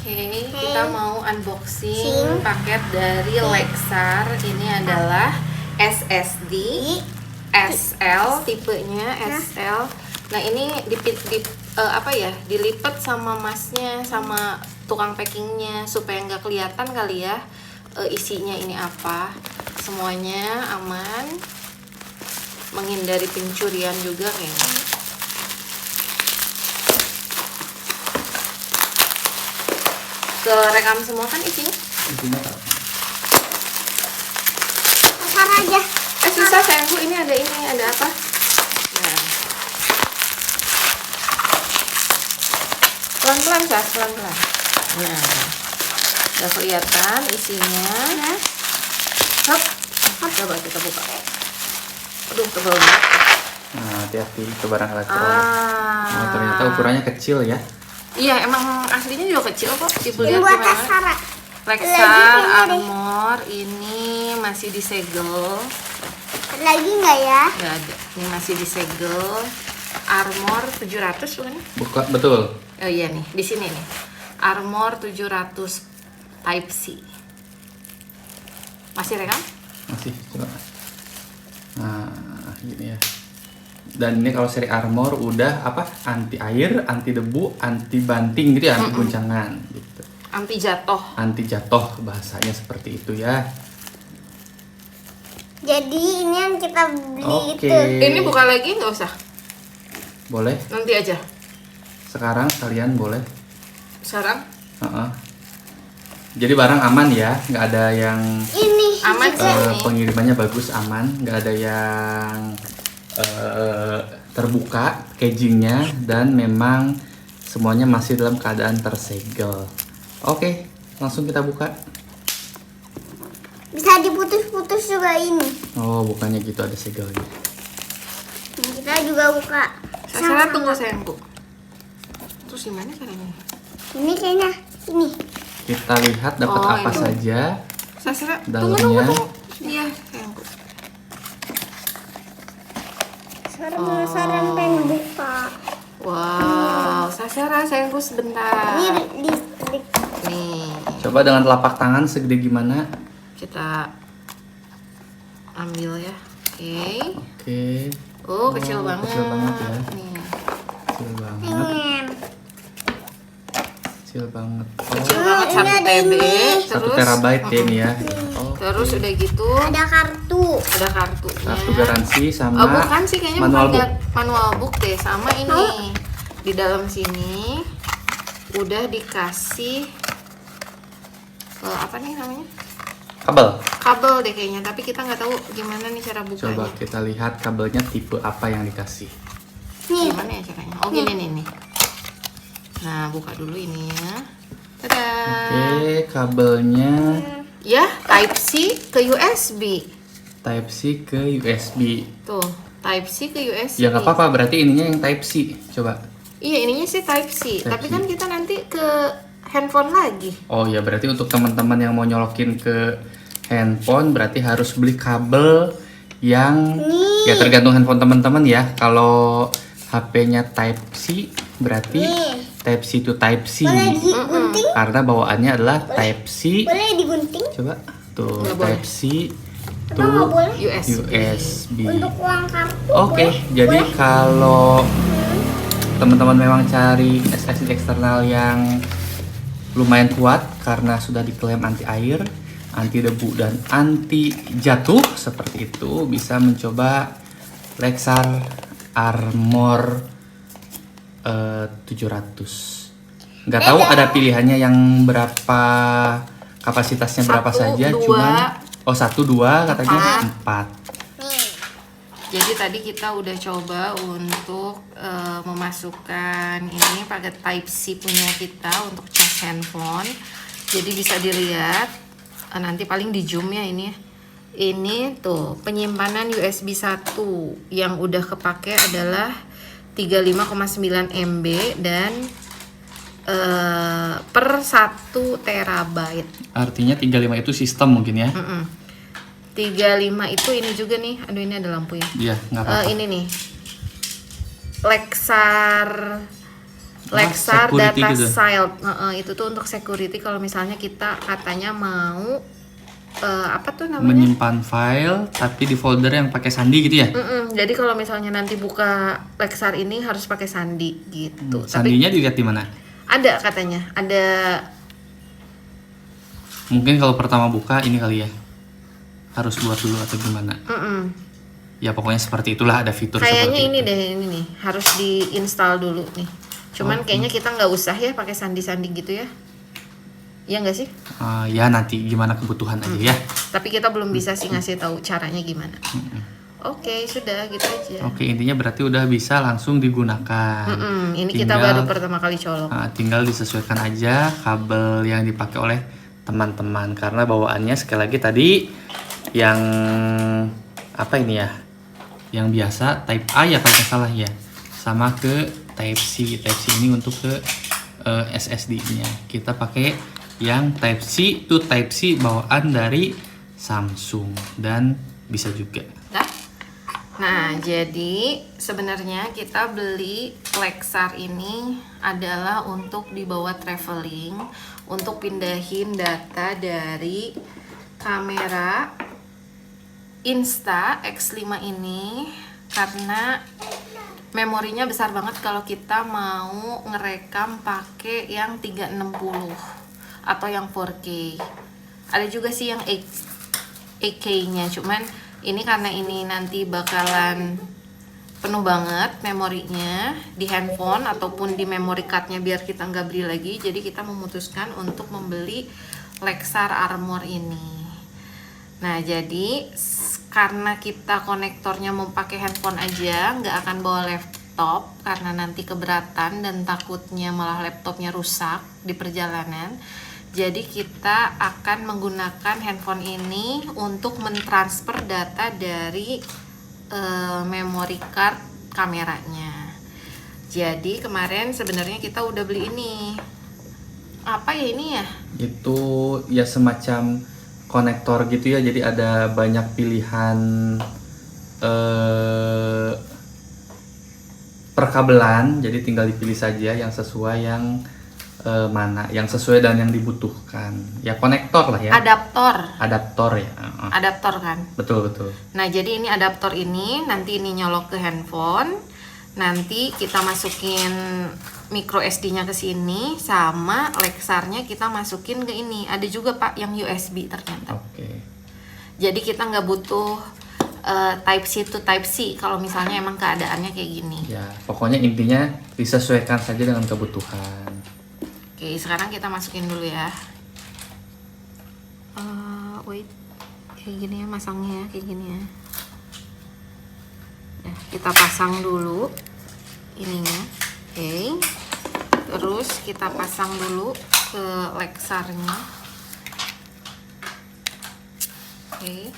Oke, kita mau unboxing paket dari Lexar. Ini adalah SSD SL, tipenya SL. Nah ini dilipat sama masnya, sama tukang packingnya supaya nggak kelihatan kali ya isinya ini apa. Semuanya aman, menghindari pencurian juga kayaknya. Kerekam semua kan isinya? Isinya apa? Besar aja. Susah sayangku, ini ada apa? Nah. Pelan-pelan Sas, pelan-pelan. Nah. Udah kelihatan isinya. Hop. Coba kita buka. Aduh, tebal banget. Nah, hati-hati ke barang elektronik. Oh, ternyata ukurannya kecil ya. Iya, emang aslinya juga kecil kok. Ini buat Lexar. Lexar Armor ini masih disegel. Lagi nggak ya? Nggak ada. Ini masih disegel. Armor 700 bukan? Buka, betul. Oh iya nih, di sini nih. Armor 700 Type C. Masih rekam? Masih, coba. Nah, gini ya. Dan ini kalau seri Armor udah apa? Anti air, anti debu, anti banting gitu ya, anti guncangan gitu. Anti jatuh. Anti jatuh bahasanya seperti itu ya. Jadi ini yang kita beli Oke. itu. Ini buka lagi nggak usah? Boleh. Nanti aja. Sekarang kalian boleh. Sekarang? Jadi barang aman ya, nggak ada yang Ini Aman sih ini. pengirimannya bagus, aman, nggak ada yang terbuka packagingnya, dan memang semuanya masih dalam keadaan tersegel. Oke, langsung kita buka. bisa diputus-putus juga ini. Oh, bukannya gitu, ada segelnya. Kita juga buka. Saya tunggu sayangku. Terus gimana caranya? Ini kayaknya ini. Kita lihat dapat Oh, apa ini. saja. Sasra, Dalamnya. tunggu. Iya, sayangku. Saran pengen buka. Wow, Sasra, sayangku sebentar. Ini listrik. Nih, Coba dengan telapak tangan segede gimana? kita ambil ya. Oke. Oke. Oh, kecil banget. Kecil banget ya. Nih. Kecil banget. Pengen. Kecil banget. Kecil Oh, banget, ini 1 ada TB. ini. 1 terabyte ya ini ya. Oh, Terus udah gitu Ada kartu. ada kartunya. kartu garansi sama Oh, bukan sih, kayaknya manual bukan book. manual book deh, sama ini. Di dalam sini udah dikasih apa nih namanya? Kabel. Kabel deh kayaknya, tapi kita nggak tahu gimana nih cara bukanya. Coba kita lihat kabelnya tipe apa yang dikasih. Nih. Gimana ya caranya? Oh, gini nih. Nah, buka dulu ini ya. Tada. Oke, kabelnya Ya, Type C ke USB. Type C ke USB. Tuh, Type C ke USB. Ya nggak apa-apa, berarti ininya yang Type C. Coba. Iya, ininya sih Type C. Type Tapi C. kan kita nanti ke handphone lagi. Oh ya, berarti untuk teman-teman yang mau nyolokin ke handphone berarti harus beli kabel yang ya tergantung handphone teman-teman ya. Kalau HP-nya Type C berarti Nih. Type C to Type C. Boleh digunting? Karena bawaannya adalah Type C. Boleh digunting? Coba tuh Nggak boleh. Type C Apa to nggak boleh? USB. Untuk uang kartu. Oke, boleh? jadi Boleh? kalau teman-teman memang cari SSD eksternal yang lumayan kuat karena sudah diklaim anti air, anti debu, dan anti jatuh seperti itu, bisa mencoba Lexar Armor 700. Nggak tahu ada pilihannya yang berapa, kapasitasnya berapa 1, saja, 2, cuman 1, 2 katanya 4. Nih. Jadi tadi kita udah coba untuk memasukkan ini pakai Type C punya kita untuk cas handphone. Jadi bisa dilihat nanti paling di zoom ya ini. Ini tuh penyimpanan USB 1 yang udah kepake adalah 35,9 MB dan per 1 terabyte. Artinya 35 itu sistem mungkin ya? 35 itu ini juga nih. Aduh, ini ada lampu ya. Iya, nggak apa-apa. Ini nih Lexar Lexar security Data gitu. Shield. Itu tuh untuk security kalau misalnya kita katanya mau apa tuh namanya? Menyimpan file tapi di folder yang pakai sandi gitu ya. Jadi kalau misalnya nanti buka Lexar ini harus pakai sandi gitu. Tapi Sandinya dilihat di mana? ada katanya, ada. Mungkin kalau pertama buka ini kali ya. Harus buat dulu atau gimana? Ya pokoknya seperti itulah, ada fitur Kayaknya seperti ini itu. deh, ini nih harus diinstal dulu nih. Cuman kayaknya kita nggak usah ya pakai sandi-sandi gitu ya. Iya nggak sih? Ya nanti gimana kebutuhan aja ya. Tapi kita belum bisa sih ngasih tahu caranya gimana. Oke, sudah gitu aja. Oke, intinya berarti udah bisa langsung digunakan. Ini kita baru pertama kali colok. Tinggal disesuaikan aja kabel yang dipakai oleh teman-teman, karena bawaannya sekali lagi tadi yang apa ini ya? Yang biasa Type A ya kalau nggak salah ya. Sama ke Type C. Type C ini untuk ke SSD-nya. Kita pakai yang Type C to Type C bawaan dari Samsung dan bisa juga. Nah, jadi sebenarnya kita beli Lexar ini adalah untuk dibawa traveling, untuk pindahin data dari kamera Insta X5 ini, karena memorinya besar banget kalau kita mau ngerekam pakai yang 360 atau yang 4K. Ada juga sih yang 8K-nya, cuman ini karena ini nanti bakalan penuh banget memorinya di handphone ataupun di memory card-nya biar kita nggak beli lagi, jadi kita memutuskan untuk membeli Lexar Armor ini. Nah, jadi karena kita konektornya mau pakai handphone aja, nggak akan bawa laptop karena nanti keberatan dan takutnya malah laptopnya rusak di perjalanan. Jadi kita akan menggunakan handphone ini untuk mentransfer data dari memory card kameranya. Jadi kemarin sebenarnya kita udah beli ini. Apa ya ini ya? Itu ya semacam konektor gitu ya, jadi ada banyak pilihan perkabelan, jadi tinggal dipilih saja yang sesuai yang mana yang sesuai dan yang dibutuhkan. Ya konektor lah ya. Adaptor ya. Adaptor kan. Betul. Nah, jadi ini adaptor ini nanti ini nyolok ke handphone. Nanti kita masukin micro SD-nya ke sini, sama Lexarnya kita masukin ke ini. Ada juga Pak yang USB ternyata. Oke. Jadi kita nggak butuh Type C to Type C kalau misalnya emang keadaannya kayak gini. Ya, pokoknya intinya disesuaikan saja dengan kebutuhan. Oke, sekarang kita masukin dulu ya. Wait, kayak gini ya masangnya ya, kayak gini ya. Nah, kita pasang dulu ininya. Oke. Terus kita pasang dulu ke Lexarnya. Oke.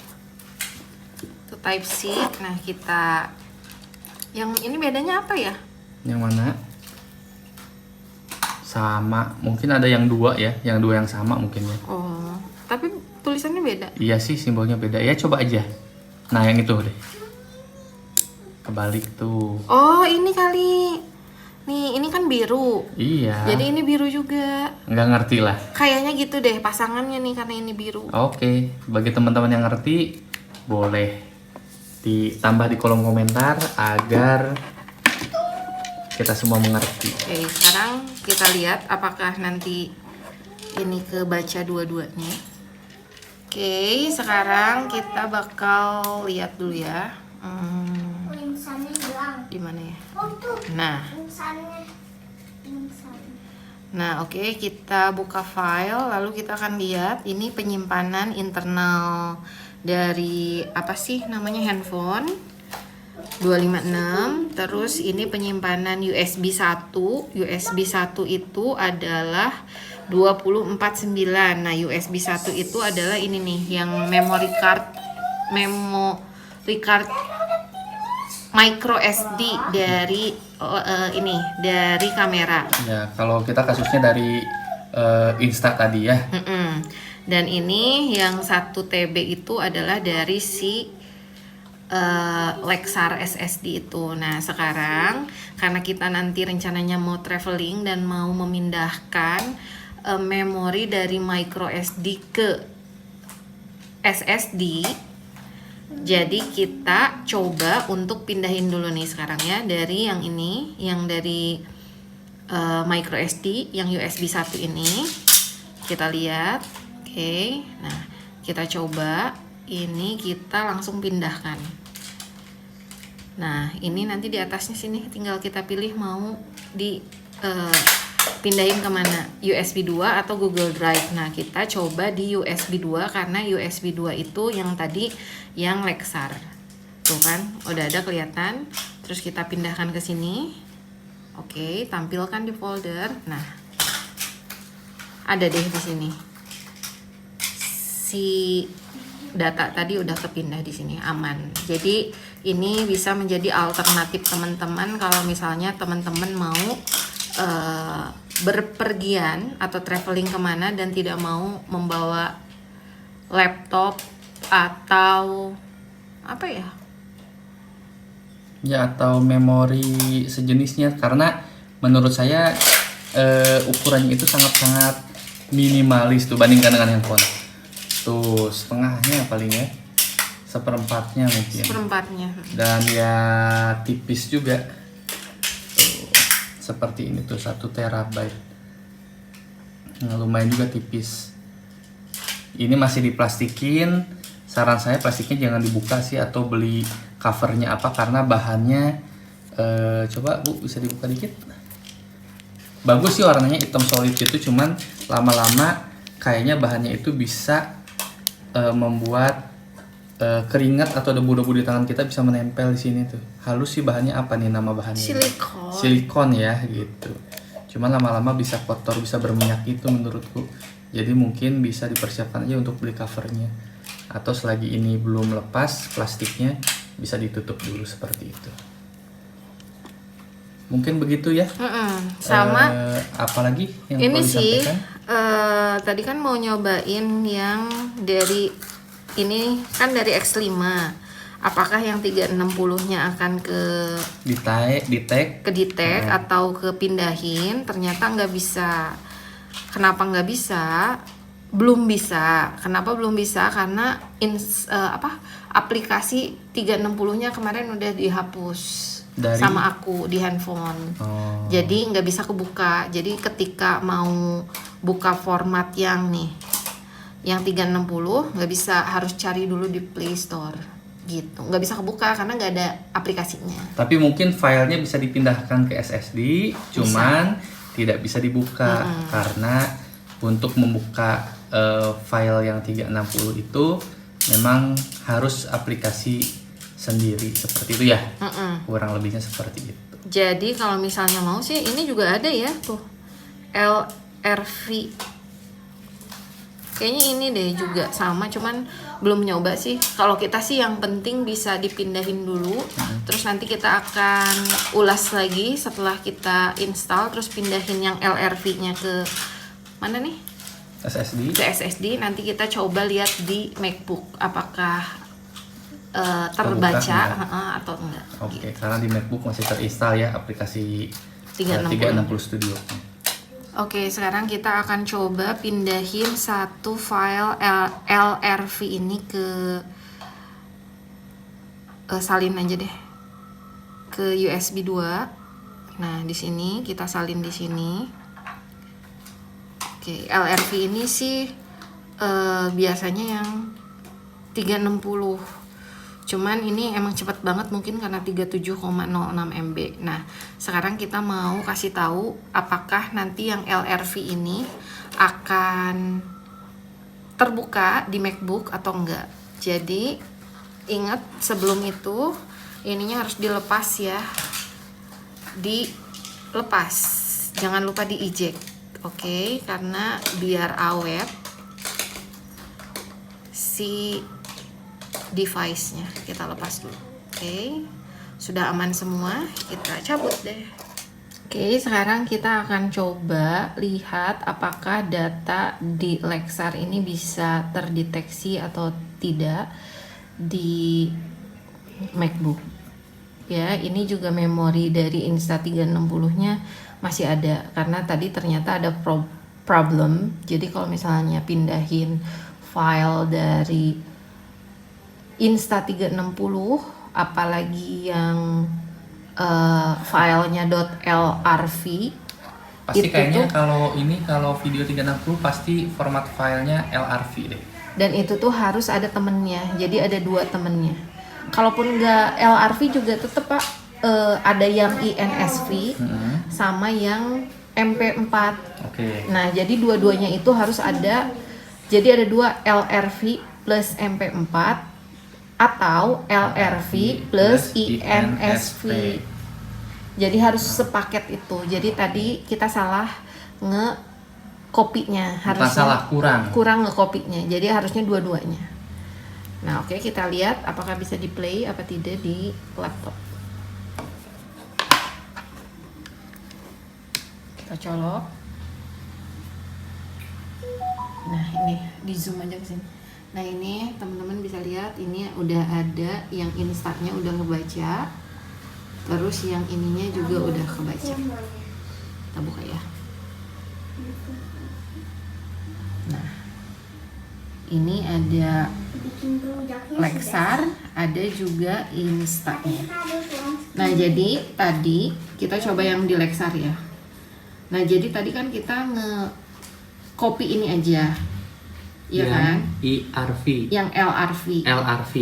Itu Type C. Nah, kita yang ini bedanya apa ya? Yang mana? Sama, mungkin ada yang dua ya, yang dua yang sama mungkin ya. Oh, tapi tulisannya beda. Iya sih, simbolnya beda ya, coba aja. Nah yang itu deh, kebalik tuh. Oh, ini kali. Nih, ini kan biru. Iya. Jadi ini biru juga. Nggak ngerti lah. Kayaknya gitu deh pasangannya nih karena ini biru. Oke, bagi teman-teman yang ngerti, boleh ditambah di kolom komentar agar kita semua mengerti. Oke, sekarang kita lihat apakah nanti ini kebaca dua-duanya. Oke, sekarang kita bakal lihat dulu ya. Insannya hilang. Di mana ya? Oh tuh. Nah, Insannya. Nah, oke, kita buka file, lalu kita akan lihat ini penyimpanan internal dari apa sih namanya handphone 256. Terus ini penyimpanan USB 1. USB 1 itu adalah 249. Nah, USB 1 itu adalah ini nih yang memory card micro SD dari ini dari kamera. Ya, kalau kita kasusnya dari Insta tadi ya. Dan ini yang 1 TB itu adalah dari si Lexar SSD itu. Nah sekarang karena kita nanti rencananya mau traveling dan mau memindahkan memori dari micro SD ke SSD, jadi kita coba untuk pindahin dulu nih sekarang ya, dari yang ini, yang dari micro SD yang USB 1 ini kita lihat. Oke, nah kita coba ini, kita langsung pindahkan. Nah ini nanti di atasnya sini tinggal kita pilih mau di pindahin kemana, USB 2 atau Google Drive. Nah kita coba di USB 2 karena USB 2 itu yang tadi yang Lexar tuh kan udah ada kelihatan. Terus kita pindahkan ke sini. Oke, tampilkan di folder. Nah ada deh di sini si data tadi udah kepindah di sini, aman. Jadi ini bisa menjadi alternatif teman-teman kalau misalnya teman-teman mau berpergian atau traveling kemana dan tidak mau membawa laptop atau apa ya? Ya, atau memori sejenisnya, karena menurut saya ukurannya itu sangat-sangat minimalis tuh bandingkan dengan handphone. Tuh setengahnya paling ya, seperempatnya mungkin. Seperempatnya. Dan ya tipis juga. Tuh, seperti ini tuh 1 terabyte. Nah, lumayan juga tipis. Ini masih diplastikin. Saran saya plastiknya jangan dibuka sih, atau beli covernya apa, karena bahannya coba Bu bisa dibuka dikit. Bagus sih warnanya hitam solid gitu, cuman lama-lama kayaknya bahannya itu bisa membuat keringat atau debu-debu di tangan kita bisa menempel di sini tuh. Halus sih bahannya, apa nih nama bahannya? Silikon. Silikon ya gitu. Cuman lama-lama bisa kotor, bisa berminyak gitu menurutku. Jadi mungkin bisa dipersiapkan aja untuk beli covernya. Atau selagi ini belum lepas plastiknya, bisa ditutup dulu seperti itu. Mungkin begitu ya. Sama apalagi yang ini perlu sih disampaikan? tadi kan mau nyobain yang dari ini kan dari X5. Apakah yang 360-nya akan ke detect atau ke pindahin? Ternyata nggak bisa. Kenapa nggak bisa? Belum bisa. Kenapa belum bisa? Karena aplikasi 360-nya kemarin udah dihapus sama aku di handphone. Jadi nggak bisa kebuka. Jadi ketika mau buka format yang nih, yang 360 nggak bisa, harus cari dulu di Play Store gitu. Nggak bisa kebuka karena nggak ada aplikasinya. Tapi mungkin filenya bisa dipindahkan ke SSD, cuman tidak bisa dibuka karena untuk membuka file yang 360 itu memang harus aplikasi sendiri, seperti itu ya. Kurang lebihnya seperti itu. Jadi kalau misalnya mau sih ini juga ada ya tuh LRV. Kayaknya ini deh juga sama, cuman belum nyoba sih. Kalau kita sih yang penting bisa dipindahin dulu, terus nanti kita akan ulas lagi setelah kita install, terus pindahin yang LRV-nya ke mana nih? SSD. Ke SSD. Nanti kita coba lihat di MacBook apakah terbaca atau enggak. Oke, karena di MacBook masih terinstall ya aplikasi 360 Studio. Oke, sekarang kita akan coba pindahin satu file LRV ini ke salin aja deh ke USB 2. Nah, di sini kita salin di sini. Oke, LRV ini sih biasanya yang 360. Cuman ini emang cepat banget mungkin karena 37,06 MB. Nah, sekarang kita mau kasih tahu apakah nanti yang LRV ini akan terbuka di MacBook atau enggak. Jadi, ingat sebelum itu ininya harus dilepas ya. Dilepas. Jangan lupa di-eject. Oke, karena biar awet si device-nya. Kita lepas dulu. Oke. Sudah aman semua, kita cabut deh. Oke, sekarang kita akan coba lihat apakah data di Lexar ini bisa terdeteksi atau tidak di MacBook. Ya, ini juga memori dari Insta360-nya masih ada karena tadi ternyata ada problem. Jadi kalau misalnya pindahin file dari Insta360 apalagi yang filenya .lrv Pasti itu kayaknya tuh, kalau video 360 pasti format filenya LRV deh. dan itu tuh harus ada temennya, jadi ada 2 temennya. Kalaupun nggak LRV juga tetep Pak, ada yang INSV sama yang MP4. Oke. Nah jadi dua-duanya itu harus ada, jadi ada 2 LRV plus MP4 atau LRV plus INSV. Jadi harus sepaket itu. Jadi tadi kita salah nge-kopinya, Bukan harusnya salah, kurang nge-kopinya. Jadi harusnya dua-duanya. Nah, oke, kita lihat apakah bisa di-play apa tidak di laptop. Kita colok. Nah, ini di zoom aja ke sini. Nah, ini teman-teman bisa lihat ini udah ada yang instanya udah ngebaca. Terus yang ininya juga udah kebaca. Kita buka ya. Nah, ini ada Bikin rujaknya Lexar, ada juga Instanya. Nah, jadi tadi kita coba yang di Lexar ya. Nah, jadi tadi kan kita nge-copy ini aja. Iya kan? IRV. Yang LRV. LRV.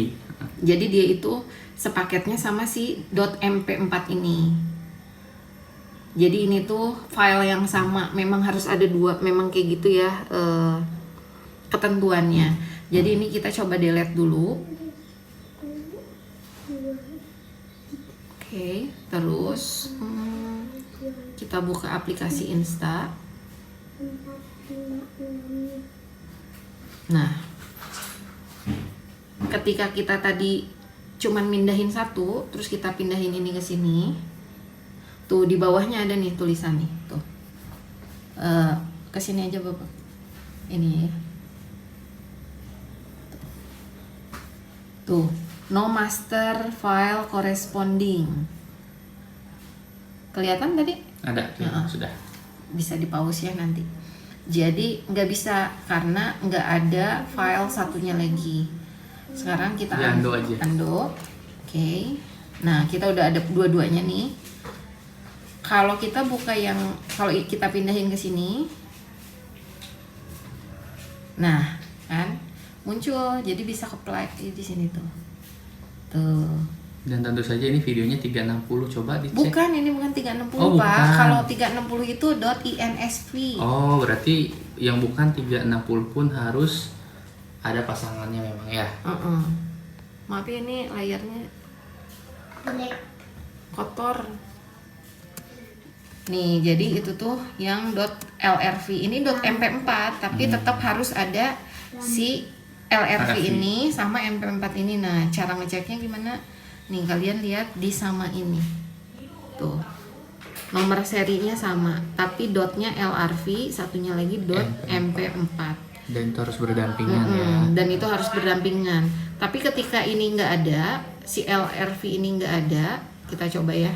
Jadi dia itu sepaketnya sama si .mp4 ini. Jadi ini tuh file yang sama, memang harus ada 2, memang kayak gitu ya ketentuannya. Jadi ini kita coba delete dulu. Oke, terus kita buka aplikasi Insta. Nah, ketika kita tadi cuman mindahin satu, terus kita pindahin ini ke sini. Tuh di bawahnya ada nih tulisan nih, tuh. Ke sini aja Bapak. Ini ya. Tuh, no master file corresponding. Kelihatan tadi? Ada, Ya, sudah. Bisa di pause ya nanti. Jadi nggak bisa karena nggak ada file satunya lagi. Sekarang kita Di undo aja. Undo. Oke. Nah, kita udah ada dua-duanya nih. Kalau kita buka kalau kita pindahin ke sini. Nah, kan muncul, jadi bisa ke-play di sini tuh. Tuh. Dan tentu saja ini videonya 360, coba dicek. Bukan, ini bukan 360 Oh, Pak. bukan. Kalau 360 itu .insv. Oh, berarti yang bukan 360 pun harus ada pasangannya memang ya. Maaf ya, ini layarnya Jelek. kotor. Nih, jadi itu tuh yang .lrv, ini .mp4, tapi tetap harus ada si LRV ini sama MP4 ini. Nah, cara ngeceknya gimana? Nih, kalian lihat di sama ini. Tuh. Nomor serinya sama, tapi dotnya LRV, satunya lagi .mp4. Dan itu harus berdampingan ya. Dan itu harus berdampingan. Tapi ketika ini nggak ada, si LRV ini nggak ada, kita coba ya.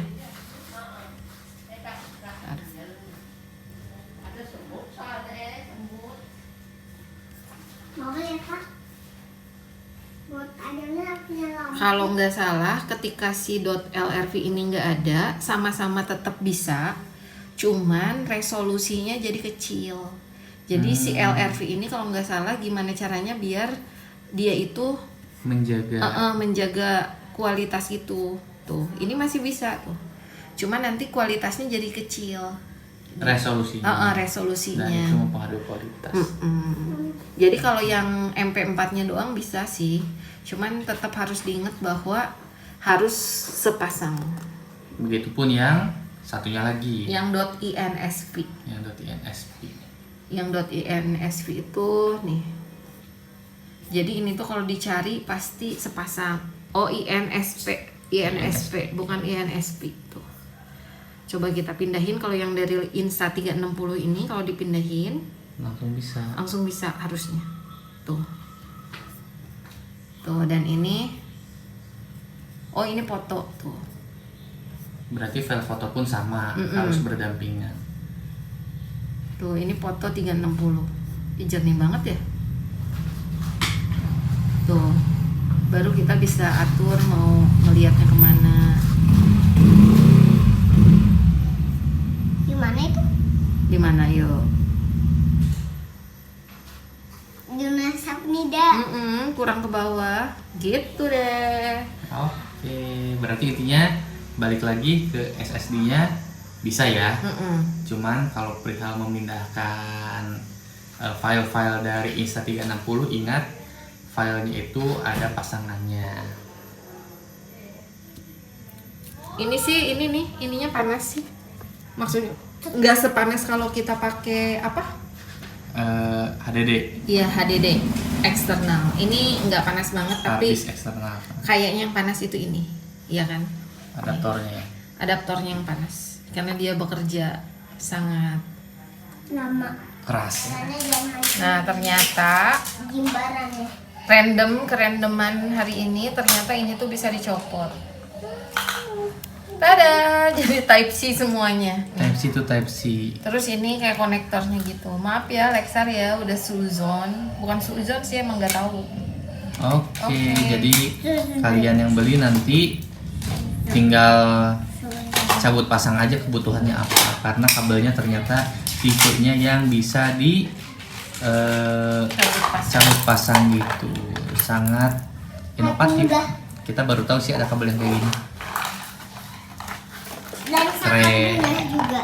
Mau ya Kak? Buat adanya punya lampu. Kalau nggak salah, ketika si .lrv ini nggak ada, sama-sama tetap bisa, cuman resolusinya jadi kecil. Jadi si LRV ini kalau nggak salah, gimana caranya biar dia itu menjaga kualitas itu. Tuh, ini masih bisa tuh. Cuman nanti kualitasnya jadi kecil. Resolusinya. Resolusinya. Dan itu mempengaruhi kualitas. Jadi kalau yang MP4-nya doang bisa sih. Cuman tetap harus diingat bahwa harus sepasang. Begitupun yang satunya lagi. Yang .insv. Yang .insv itu nih. Jadi ini tuh kalau dicari pasti sepasang. Oh, INSP, bukan INSP tuh. Coba kita pindahin, kalau yang dari Insta360 ini kalau dipindahin langsung bisa harusnya. Tuh. Tuh, dan ini Oh ini foto tuh. Berarti file foto pun sama, harus berdampingan. Tuh ini foto 360. Ih, jernih banget ya. Tuh, baru kita bisa atur mau ngelihatnya kemana. Gimana itu? Di mana yuk? Juna Sapnida. Kurang ke bawah. Gitu deh. Oke, berarti intinya balik lagi ke SSD-nya bisa ya. Cuman kalau perihal memindahkan file-file dari Insta360, ingat filenya itu ada pasangannya. Ini sih, ini nih, ininya panas sih. Maksudnya nggak sepanas kalau kita pakai apa? HDD. Iya HDD eksternal. Ini nggak panas banget, tapi Harddisk eksternal. kayaknya yang panas itu ini, iya kan? Adaptornya ya. Adaptornya yang panas, karena dia bekerja sangat. Nama. Keras. Karena jangan Nah ternyata jimbaran ya. kerandoman hari ini ternyata ini tuh bisa dicopot. Tada, jadi Type C semuanya. Type C to Type C. Terus ini kayak konektornya gitu. Maaf ya Lexar ya, udah suzon. Bukan suzon sih, emang nggak tahu. Oke, jadi kalian yang beli nanti tinggal cabut pasang aja kebutuhannya apa. Karena kabelnya ternyata tipenya yang bisa di cabut pasang gitu. Sangat inovatif. Kita baru tahu sih ada kabel yang kayak gini. Dan sangat Keren. mudah juga.